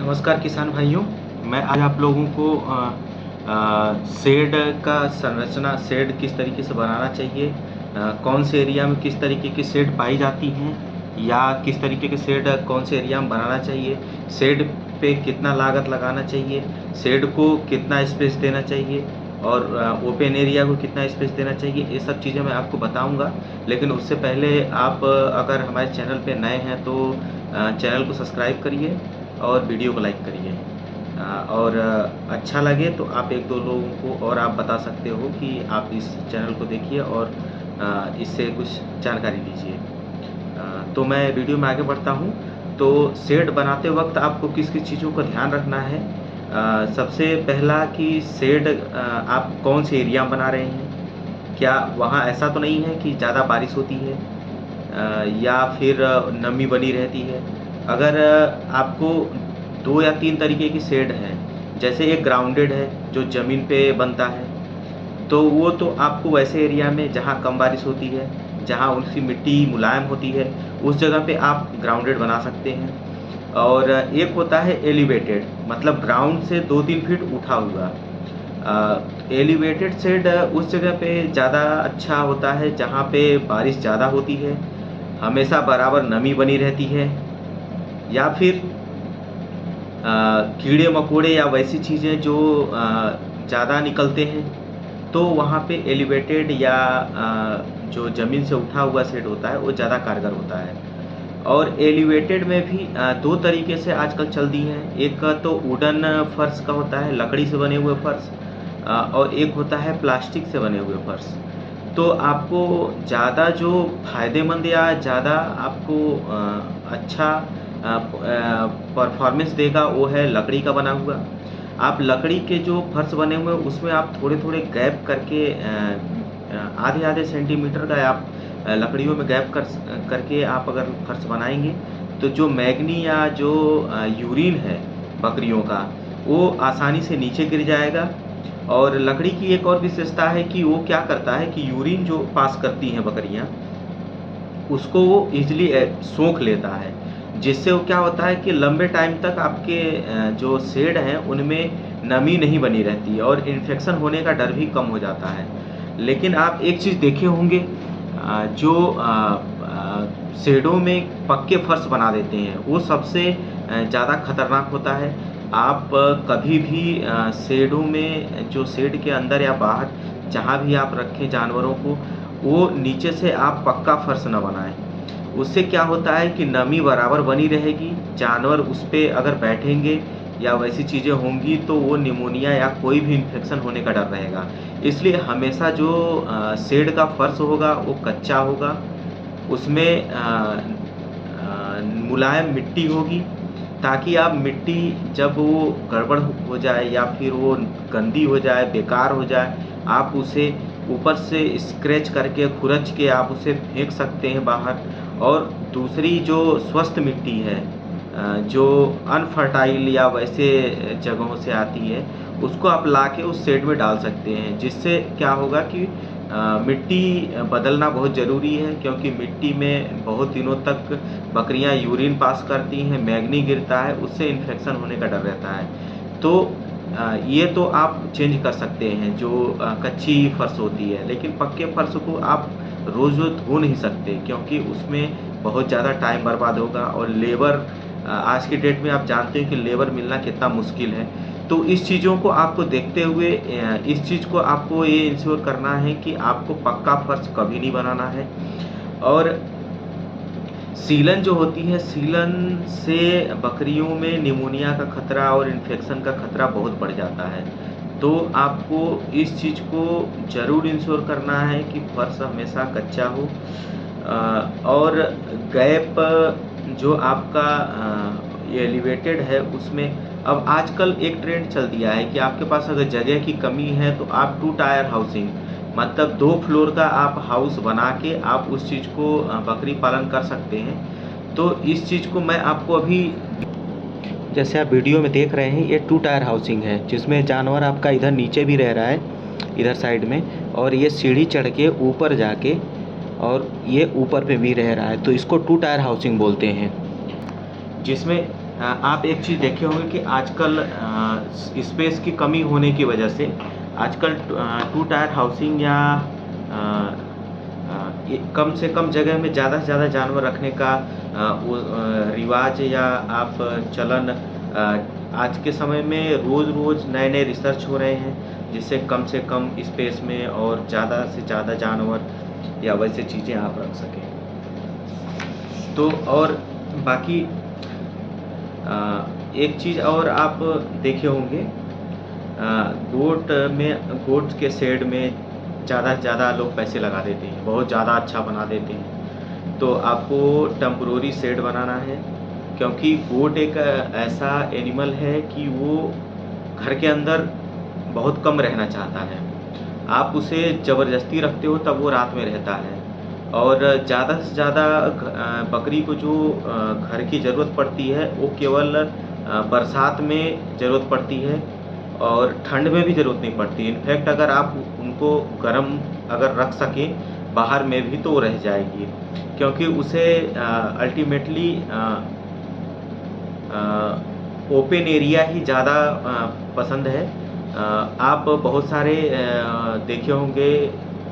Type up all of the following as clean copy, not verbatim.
नमस्कार किसान भाइयों। मैं आज आप लोगों को शेड का संरचना, शेड किस तरीके से बनाना चाहिए, कौन से एरिया में किस तरीके की शेड पाई जाती हैं, या किस तरीके के शेड कौन से एरिया में बनाना चाहिए, शेड पे कितना लागत लगाना चाहिए, शेड को कितना स्पेस देना चाहिए और ओपन एरिया को कितना स्पेस देना चाहिए, ये सब चीज़ें मैं आपको बताऊंगा। लेकिन उससे पहले आप अगर हमारे चैनल पे नए हैं तो चैनल को सब्सक्राइब करिए और वीडियो को लाइक करिए। और अच्छा लगे तो आप एक दो लोगों को और आप बता सकते हो कि आप इस चैनल को देखिए और इससे कुछ जानकारी लीजिए। तो मैं वीडियो में आगे बढ़ता हूँ। तो शेड बनाते वक्त आपको किस किस चीज़ों का ध्यान रखना है। सबसे पहला कि शेड आप कौन से एरिया में बना रहे हैं, क्या वहाँ ऐसा तो नहीं है कि ज़्यादा बारिश होती है या फिर नमी बनी रहती है। अगर आपको 2 या 3 तरीके की शेड है, जैसे एक ग्राउंडेड है जो ज़मीन पे बनता है, तो वो तो आपको वैसे एरिया में जहाँ कम बारिश होती है, जहाँ उसकी मिट्टी मुलायम होती है, उस जगह पे आप ग्राउंडेड बना सकते हैं। और एक होता है एलिवेटेड, मतलब ग्राउंड से 2-3 फीट उठा हुआ। एलिवेटेड शेड उस जगह पे ज़्यादा अच्छा होता है जहाँ पे बारिश ज़्यादा होती है, हमेशा बराबर नमी बनी रहती है, या फिर कीड़े मकोड़े या वैसी चीज़ें जो ज़्यादा निकलते हैं, तो वहाँ पे एलिवेटेड या जो ज़मीन से उठा हुआ शेड होता है वो ज़्यादा कारगर होता है। और एलिवेटेड में भी 2 तरीके से आजकल चल दी हैं। एक तो वुडन फर्श का होता है, लकड़ी से बने हुए फर्श, और एक होता है प्लास्टिक से बने हुए फर्श। तो आपको ज़्यादा जो फ़ायदेमंद या ज़्यादा आपको अच्छा परफॉर्मेंस देगा वो है लकड़ी का बना हुआ। आप लकड़ी के जो फर्श बने हुए हैं उसमें आप थोड़े-थोड़े गैप करके आधे-आधे सेंटीमीटर का आप लकड़ियों में गैप करके आप अगर फर्श बनाएँगे, तो जो मैग्नी या जो यूरिन है बकरियों का, वो आसानी से नीचे गिर जाएगा। और लकड़ी की एक और विशेषता है कि वो क्या करता है कि यूरिन जो पास करती हैं बकरियाँ, उसको वो ईज़िली सोख लेता है, जिससे वो क्या होता है कि लंबे टाइम तक आपके जो शेड हैं उनमें नमी नहीं बनी रहती है और इन्फेक्शन होने का डर भी कम हो जाता है। लेकिन आप एक चीज़ देखे होंगे, जो शेडों में पक्के फर्श बना देते हैं वो सबसे ज़्यादा खतरनाक होता है। आप कभी भी शेडों में, जो शेड के अंदर या बाहर जहाँ भी आप रखें जानवरों को, वो नीचे से आप पक्का फर्श ना बनाएँ। उससे क्या होता है कि नमी बराबर बनी रहेगी, जानवर उस पे अगर बैठेंगे या वैसी चीज़ें होंगी तो वो निमोनिया या कोई भी इन्फेक्शन होने का डर रहेगा। इसलिए हमेशा जो शेड का फर्श होगा वो कच्चा होगा, उसमें मुलायम मिट्टी होगी, ताकि आप मिट्टी जब वो गड़बड़ हो जाए या फिर वो गंदी हो जाए, बेकार हो जाए, आप उसे ऊपर से स्क्रैच करके, खुरच के आप उसे फेंक सकते हैं बाहर। और दूसरी जो स्वस्थ मिट्टी है, जो अनफर्टाइल या वैसे जगहों से आती है, उसको आप लाके उस शेड में डाल सकते हैं। जिससे क्या होगा कि मिट्टी बदलना बहुत ज़रूरी है, क्योंकि मिट्टी में बहुत दिनों तक बकरियां यूरिन पास करती हैं, मैग्नी गिरता है, उससे इन्फेक्शन होने का डर रहता है। तो ये तो आप चेंज कर सकते हैं जो कच्ची फर्श होती है, लेकिन पक्के फर्श को आप रोज़-रोज़ धो नहीं सकते, क्योंकि उसमें बहुत ज़्यादा टाइम बर्बाद होगा और लेबर, आज की डेट में आप जानते हैं कि लेबर मिलना कितना मुश्किल है। तो इस चीज़ों को आपको देखते हुए इस चीज़ को आपको ये इंश्योर करना है कि आपको पक्का फर्श कभी नहीं बनाना है। और सीलन जो होती है, सीलन से बकरियों में निमोनिया का खतरा और इन्फेक्शन का खतरा बहुत बढ़ जाता है। तो आपको इस चीज़ को ज़रूर इंश्योर करना है कि फर्श हमेशा कच्चा हो। और गैप जो आपका ये एलिवेटेड है उसमें अब आजकल एक ट्रेंड चल दिया है कि आपके पास अगर जगह की कमी है तो आप 2 टायर हाउसिंग, मतलब 2 फ्लोर का आप हाउस बना के आप उस चीज़ को बकरी पालन कर सकते हैं। तो इस चीज़ को मैं आपको अभी, जैसे आप वीडियो में देख रहे हैं, ये 2 टायर हाउसिंग है, जिसमें जानवर आपका इधर नीचे भी रह रहा है, इधर साइड में, और ये सीढ़ी चढ़ के ऊपर जाके और ये ऊपर पे भी रह रहा है। तो इसको 2 टायर हाउसिंग बोलते हैं, जिसमें आप एक चीज़ देखे होंगे कि आजकल स्पेस की कमी होने की वजह से आजकल टू टायर हाउसिंग या कम से कम जगह में ज़्यादा से ज़्यादा जानवर रखने का रिवाज या आप चलन आज के समय में रोज़-रोज़ नए-नए रिसर्च हो रहे हैं, जिससे कम से कम स्पेस में और ज़्यादा से ज़्यादा जानवर या वैसे चीज़ें आप रख सकें। तो और बाकी एक चीज़ और आप देखे होंगे, गोट के शेड में ज़्यादा से ज़्यादा लोग पैसे लगा देते हैं, बहुत ज़्यादा अच्छा बना देते हैं। तो आपको टेम्परेरी शेड बनाना है, क्योंकि गोट एक ऐसा एनिमल है कि वो घर के अंदर बहुत कम रहना चाहता है। आप उसे ज़बरदस्ती रखते हो तब वो रात में रहता है। और ज़्यादा से ज़्यादा बकरी को जो घर की ज़रूरत पड़ती है वो केवल बरसात में ज़रूरत पड़ती है और ठंड में भी ज़रूरत नहीं पड़ती। इनफैक्ट अगर आप उनको गर्म अगर रख सकें बाहर में भी तो वो रह जाएगी, क्योंकि उसे अल्टीमेटली ओपन एरिया ही ज़्यादा पसंद है। आप बहुत सारे देखे होंगे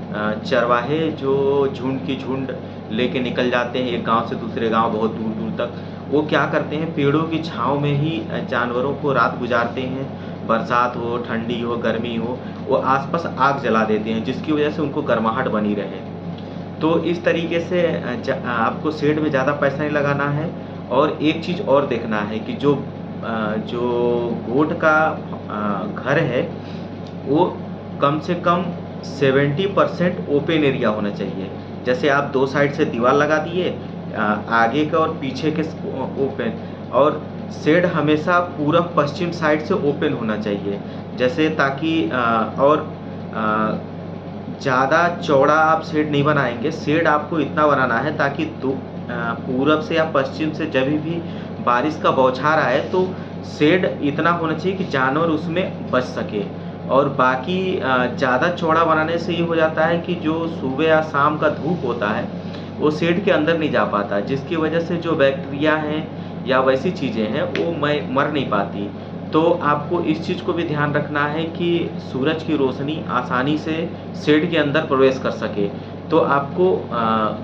चरवाहे जो झुंड की झुंड लेके निकल जाते हैं एक गांव से दूसरे गांव बहुत दूर दूर तक। वो क्या करते हैं, पेड़ों की छांव में ही जानवरों को रात गुजारते हैं। बरसात हो, ठंडी हो, गर्मी हो, वो आसपास आग जला देते हैं, जिसकी वजह से उनको गर्माहट बनी रहे। तो इस तरीके से आपको शेड में ज़्यादा पैसा नहीं लगाना है। और एक चीज़ और देखना है कि जो गोट का घर है वो कम से कम 70% ओपन एरिया होना चाहिए। जैसे आप 2 साइड से दीवार लगा दिए, आगे का और पीछे के ओपन, और शेड हमेशा पूरब पश्चिम साइड से ओपन होना चाहिए। जैसे ताकि और ज़्यादा चौड़ा आप शेड नहीं बनाएँगे, शेड आपको इतना बनाना है ताकि पूरब से या पश्चिम से जब भी बारिश का बौछार आए तो शेड इतना होना चाहिए कि जानवर उसमें बच सके। और बाकी ज़्यादा चौड़ा बनाने से ये हो जाता है कि जो सुबह या शाम का धूप होता है वो शेड के अंदर नहीं जा पाता, जिसकी वजह से जो बैक्टीरिया हैं या वैसी चीज़ें हैं वो मर नहीं पाती। तो आपको इस चीज़ को भी ध्यान रखना है कि सूरज की रोशनी आसानी से शेड के अंदर प्रवेश कर सके। तो आपको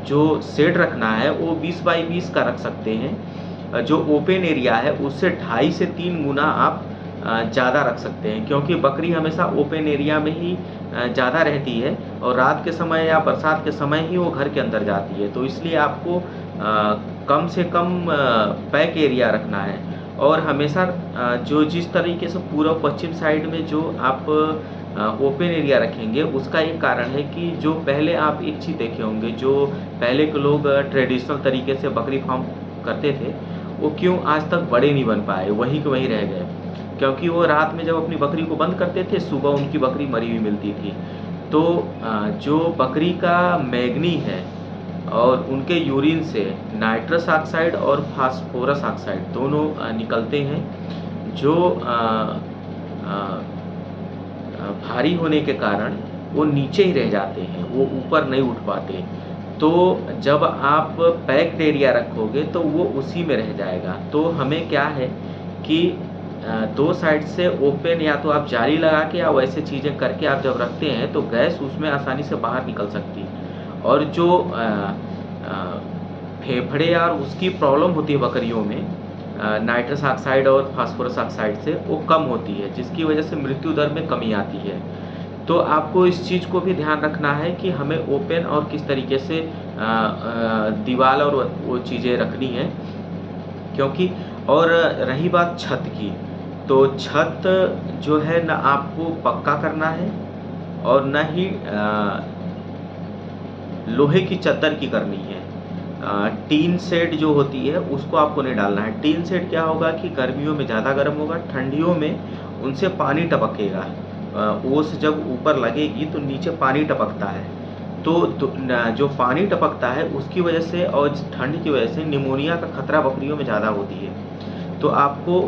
जो शेड रखना है वो 20 बाई 20 का रख सकते हैं। जो ओपन एरिया है उससे 2.5 से 3 गुना आप ज़्यादा रख सकते हैं, क्योंकि बकरी हमेशा ओपन एरिया में ही ज़्यादा रहती है और रात के समय या बरसात के समय ही वो घर के अंदर जाती है। तो इसलिए आपको कम से कम पैक एरिया रखना है। और हमेशा जो जिस तरीके से पूर्व पश्चिम साइड में जो आप ओपन एरिया रखेंगे, उसका एक कारण है कि जो पहले आप एक चीज़ देखे होंगे, जो पहले के लोग ट्रेडिशनल तरीके से बकरी फार्म करते थे, वो क्यों आज तक बड़े नहीं बन पाए, वहीं के वहीं रह गए। क्योंकि वो रात में जब अपनी बकरी को बंद करते थे, सुबह उनकी बकरी मरी हुई मिलती थी। तो जो बकरी का मैग्नी है और उनके यूरिन से नाइट्रस ऑक्साइड और फास्फोरस ऑक्साइड दोनों निकलते हैं, जो भारी होने के कारण वो नीचे ही रह जाते हैं, वो ऊपर नहीं उठ पाते। तो जब आप पैक्ड एरिया रखोगे तो वो उसी में रह जाएगा। तो हमें क्या है कि 2 साइड से ओपन, या तो आप जाली लगा के या वैसे चीज़ें करके आप जब रखते हैं तो गैस उसमें आसानी से बाहर निकल सकती है। और जो फेफड़े और उसकी प्रॉब्लम होती है बकरियों में नाइट्रस ऑक्साइड और फास्फोरस ऑक्साइड से, वो कम होती है, जिसकी वजह से मृत्यु दर में कमी आती है। तो आपको इस चीज़ को भी ध्यान रखना है कि हमें ओपन और किस तरीके से दीवार और वो चीज़ें रखनी है। क्योंकि और रही बात छत की, तो छत जो है ना आपको पक्का करना है और न ही लोहे की चद्दर की करनी है। टीन शेड जो होती है उसको आपको नहीं डालना है। टीन शेड क्या होगा कि गर्मियों में ज़्यादा गर्म होगा, ठंडियों में उनसे पानी टपकेगा। ओस जब ऊपर लगेगी तो नीचे पानी टपकता है। तो जो पानी टपकता है उसकी वजह से और ठंड की वजह से निमोनिया का खतरा बकरियों में ज़्यादा होती है। तो आपको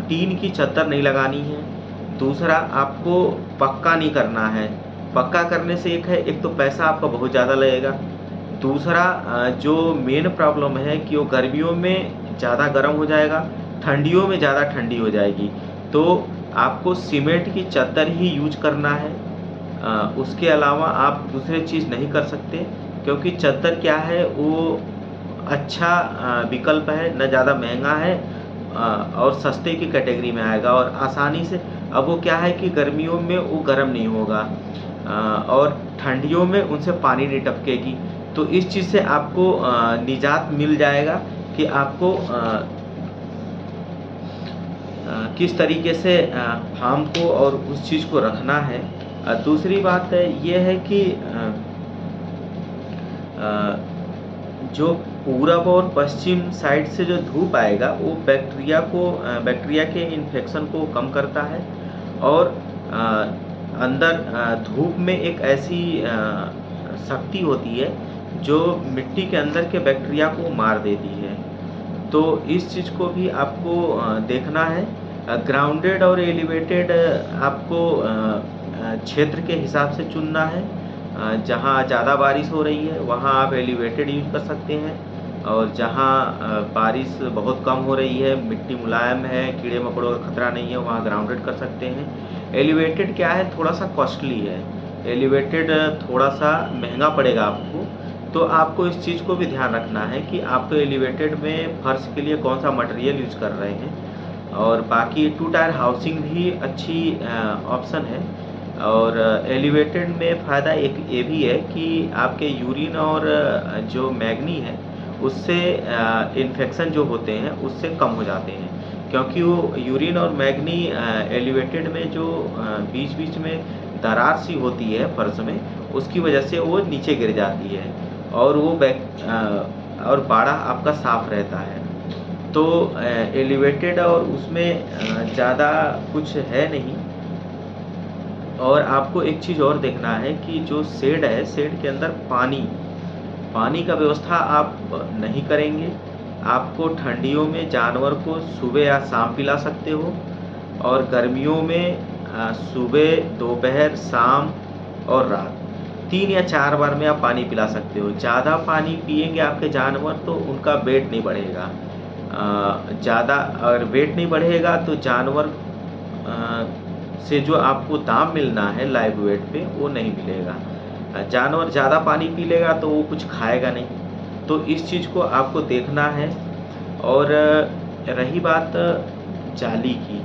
टीन की चद्दर नहीं लगानी है। दूसरा, आपको पक्का नहीं करना है। पक्का करने से एक तो पैसा आपका बहुत ज़्यादा लगेगा। दूसरा जो मेन प्रॉब्लम है कि वो गर्मियों में ज़्यादा गर्म हो जाएगा ठंडियों में ज़्यादा ठंडी हो जाएगी। तो आपको सीमेंट की चद्दर ही यूज करना है। उसके अलावा आप दूसरे चीज़ नहीं कर सकते, क्योंकि चद्दर क्या है वो अच्छा विकल्प है, न ज़्यादा महंगा है और सस्ते की कैटेगरी में आएगा और आसानी से। अब वो क्या है कि गर्मियों में वो गर्म नहीं होगा और ठंडियों में उनसे पानी नहीं टपकेगी। तो इस चीज़ से आपको निजात मिल जाएगा कि आपको किस तरीके से फार्म को और उस चीज़ को रखना है। दूसरी बात ये है कि जो पूरब और पश्चिम साइड से जो धूप आएगा वो बैक्टीरिया के इन्फेक्शन को कम करता है और अंदर धूप में एक ऐसी शक्ति होती है जो मिट्टी के अंदर के बैक्टीरिया को मार देती है। तो इस चीज़ को भी आपको देखना है। ग्राउंडेड और एलिवेटेड आपको क्षेत्र के हिसाब से चुनना है। जहाँ ज़्यादा बारिश हो रही है वहाँ आप एलिवेटेड यूज कर सकते हैं और जहाँ बारिश बहुत कम हो रही है, मिट्टी मुलायम है, कीड़े मकोड़ों का खतरा नहीं है, वहाँ ग्राउंडेड कर सकते हैं। एलिवेटेड क्या है, थोड़ा सा कॉस्टली है। एलिवेटेड थोड़ा सा महंगा पड़ेगा आपको, तो आपको इस चीज़ को भी ध्यान रखना है कि आप एलिवेटेड में फर्श के लिए कौन सा मटेरियल यूज कर रहे हैं। और बाकी 2 टायर हाउसिंग भी अच्छी ऑप्शन है। और एलिवेटेड में फ़ायदा एक ये भी है कि आपके यूरिन और जो मैग्नी है उससे इन्फेक्शन जो होते हैं उससे कम हो जाते हैं, क्योंकि वो यूरिन और मैग्नी एलिवेटेड में जो बीच बीच में दरार सी होती है फर्श में, उसकी वजह से वो नीचे गिर जाती है और वो और बाड़ा आपका साफ रहता है। तो एलिवेटेड और उसमें ज़्यादा कुछ है नहीं। और आपको एक चीज़ और देखना है कि जो शेड है, शेड के अंदर पानी का व्यवस्था आप नहीं करेंगे। आपको ठंडियों में जानवर को सुबह या शाम पिला सकते हो और गर्मियों में सुबह, दोपहर, शाम और रात 3 या 4 बार में आप पानी पिला सकते हो। ज़्यादा पानी पिएंगे आपके जानवर तो उनका वेट नहीं बढ़ेगा। ज़्यादा अगर वेट नहीं बढ़ेगा तो जानवर से जो आपको दाम मिलना है लाइव वेट पे वो नहीं मिलेगा। जानवर ज़्यादा पानी पी लेगा तो वो कुछ खाएगा नहीं। तो इस चीज़ को आपको देखना है। और रही बात जाली की,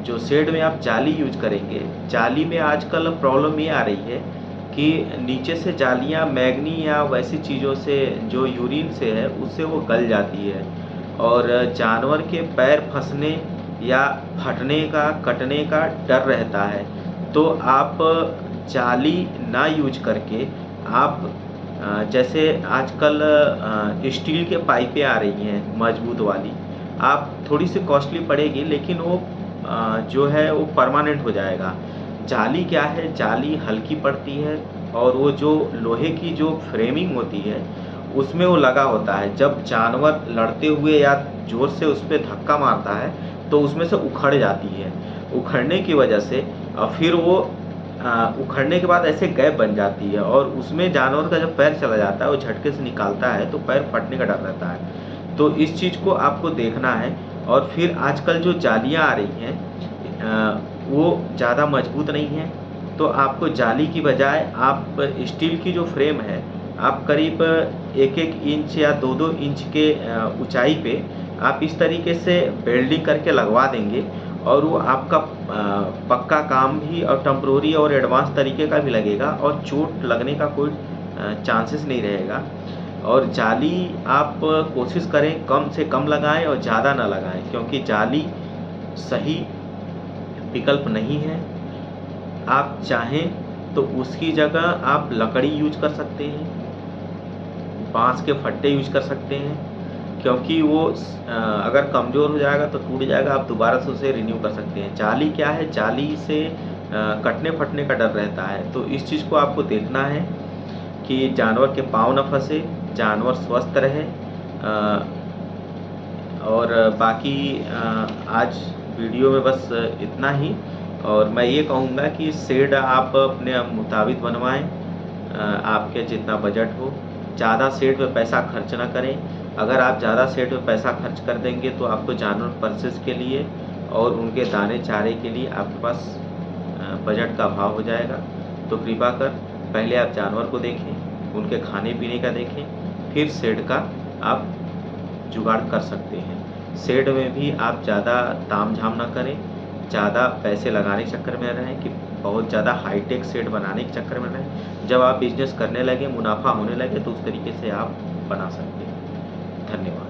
जो शेड में आप जाली यूज करेंगे, जाली में आजकल प्रॉब्लम ये आ रही है कि नीचे से जालियाँ मैग्नी या वैसी चीज़ों से जो यूरिन से है उससे वो गल जाती है और जानवर के पैर फंसने या फटने का, कटने का डर रहता है। तो आप जाली ना यूज करके आप जैसे आजकल स्टील के पाइपें आ रही हैं मजबूत वाली, आप थोड़ी सी कॉस्टली पड़ेगी लेकिन वो जो है वो परमानेंट हो जाएगा। जाली क्या है, जाली हल्की पड़ती है और वो जो लोहे की जो फ्रेमिंग होती है उसमें वो लगा होता है। जब जानवर लड़ते हुए या ज़ोर से उस पे धक्का मारता है तो उसमें से उखड़ जाती है। उखड़ने की वजह से फिर वो उखड़ने के बाद ऐसे गैप बन जाती है और उसमें जानवर का जब पैर चला जाता है, वो झटके से निकालता है तो पैर फटने का डर रहता है। तो इस चीज़ को आपको देखना है। और फिर आजकल जो जालियाँ आ रही हैं वो ज़्यादा मजबूत नहीं हैं, तो आपको जाली की बजाय आप स्टील की जो फ्रेम है आप करीब 1-1 इंच या 2-2 इंच के ऊंचाई पे आप इस तरीके से वेल्डिंग करके लगवा देंगे और वो आपका पक्का काम भी और टेम्पररी और एडवांस तरीके का भी लगेगा और चोट लगने का कोई चांसेस नहीं रहेगा। और जाली आप कोशिश करें कम से कम लगाएं और ज़्यादा ना लगाएं, क्योंकि जाली सही विकल्प नहीं है। आप चाहें तो उसकी जगह आप लकड़ी यूज कर सकते हैं, बांस के फट्टे यूज कर सकते हैं, क्योंकि वो अगर कमज़ोर हो जाएगा तो टूट जाएगा, आप दोबारा से उसे रिन्यू कर सकते हैं। जाली क्या है, जाली से कटने फटने का डर रहता है। तो इस चीज़ को आपको देखना है कि जानवर के पाँव न फंसे, जानवर स्वस्थ रहे। और बाकी आज वीडियो में बस इतना ही। और मैं ये कहूँगा कि शेड आप अपने मुताबिक बनवाएं, आपके जितना बजट हो। ज़्यादा शेड पे पैसा खर्च ना करें, अगर आप ज़्यादा शेड में पैसा खर्च कर देंगे तो आपको जानवर परचेज़ के लिए और उनके दाने चारे के लिए आपके पास बजट का अभाव हो जाएगा। तो कृपा कर पहले आप जानवर को देखें, उनके खाने पीने का देखें, फिर शेड का आप जुगाड़ कर सकते हैं। शेड में भी आप ज़्यादा ताम-झाम ना करें, ज़्यादा पैसे लगाने के चक्कर में रहें कि बहुत ज़्यादा हाईटेक शेड बनाने के चक्कर में रहें। जब आप बिज़नेस करने लगे, मुनाफ़ा होने लगे तो उस तरीके से आप बना सकते हैं। धन्यवाद।